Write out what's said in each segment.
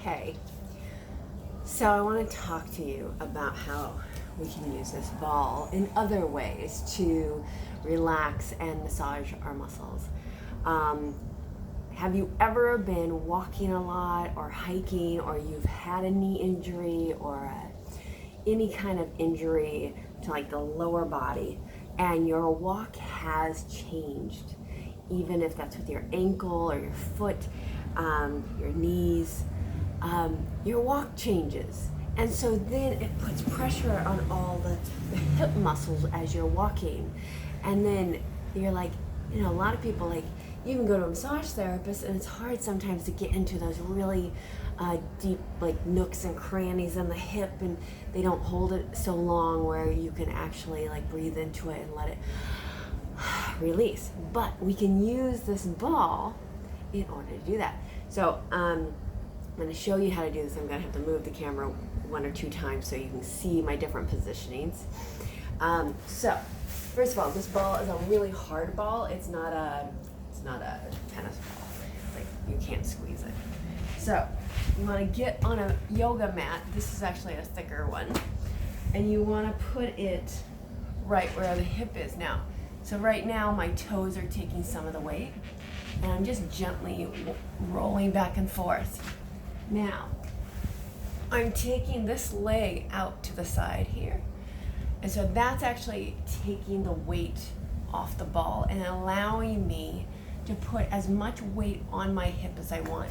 Hey, so I want to talk to you about how we can use this ball in other ways to relax and massage our muscles. Have you ever been walking a lot or hiking, or you've had a knee injury or any kind of injury to like the lower body, and your walk has changed, even if that's with your ankle or your foot, your knees, your walk changes. And so then it puts pressure on all the hip muscles as you're walking. And then you're like, a lot of people, like, you can go to a massage therapist and it's hard sometimes to get into those really deep like nooks and crannies in the hip, and they don't hold it so long where you can actually like breathe into it and let it release. But we can use this ball in order to do that. So I'm going to show you how to do this. I'm going to have to move the camera 1 or 2 times so you can see my different positionings. So first of all, this ball is a really hard ball. It's not a tennis ball. Like, you can't squeeze it. So you want to get on a yoga mat. This is actually a thicker one, and you want to put it right where the hip is now. So right now my toes are taking some of the weight, and I'm just gently rolling back and forth. Now I'm taking this leg out to the side here, and so that's actually taking the weight off the ball and allowing me to put as much weight on my hip as I want.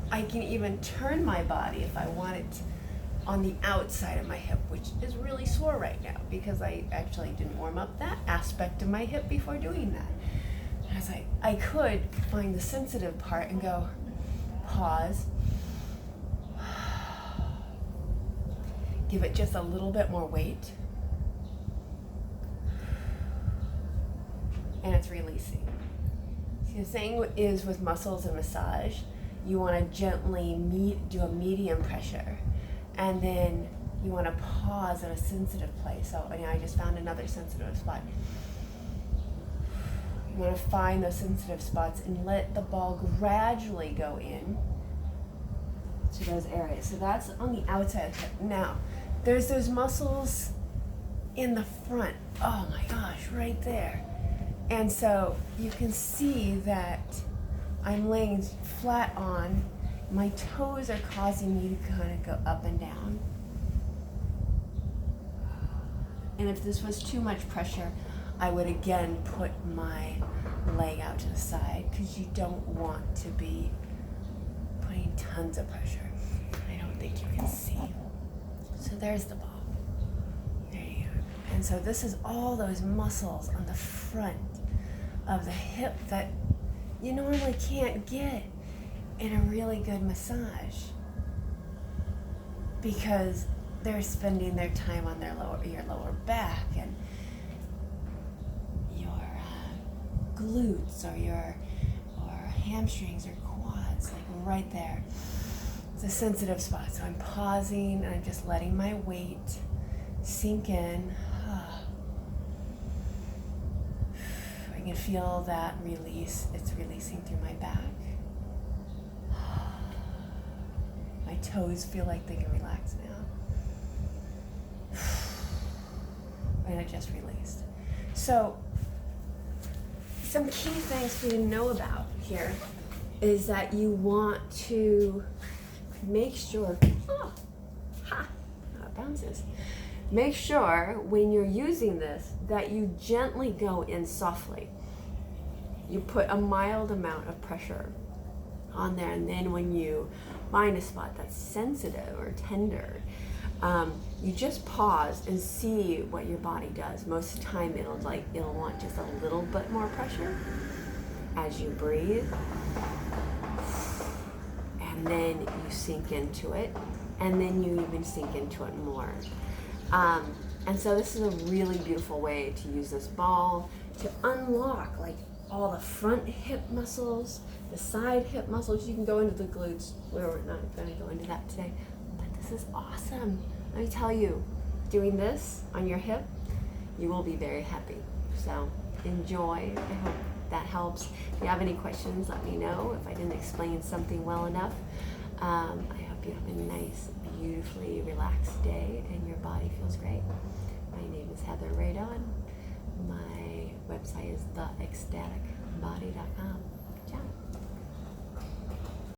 I can even turn my body if I want it on the outside of my hip, which is really sore right now because I actually didn't warm up that aspect of my hip before doing that. And I was like, I could find the sensitive part and go, pause, give it just a little bit more weight, and it's releasing. See, the thing is with muscles and massage, you want to gently do a medium pressure, and then you want to pause at a sensitive place. So I just found another sensitive spot. You want to find those sensitive spots and let the ball gradually go in to those areas. So that's on the outside of the hip. Now, there's those muscles in the front. Oh my gosh, right there. And so you can see that I'm laying flat on. My toes are causing me to kind of go up and down. And if this was too much pressure, I would again put my leg out to the side, because you don't want to be putting tons of pressure. I don't think you can see. So there's the ball. There you go. And so this is all those muscles on the front of the hip that you normally can't get in a really good massage, because they're spending their time on your lower back and your glutes or hamstrings or quads, like right there. It's a sensitive spot. So I'm pausing and I'm just letting my weight sink in. I can feel that release. It's releasing through my back. My toes feel like they can relax now. And it just released. So some key things for you to know about here is that you want to make sure, how it bounces. Make sure when you're using this that you gently go in softly. You put a mild amount of pressure on there, and then when you find a spot that's sensitive or tender, you just pause and see what your body does. Most of the time it'll want just a little bit more pressure as you breathe, and then you sink into it, and then you even sink into it more. And so this is a really beautiful way to use this ball to unlock like all the front hip muscles, the side hip muscles. You can go into the glutes. We're not going to go into that today, but this is awesome. Let me tell you, doing this on your hip, you will be very happy. So enjoy. I hope that helps. If you have any questions, let me know. If I didn't explain something well enough, I hope you have a nice, beautifully relaxed day and your body feels great. My name is Heather Radon. My website is theecstaticbody.com.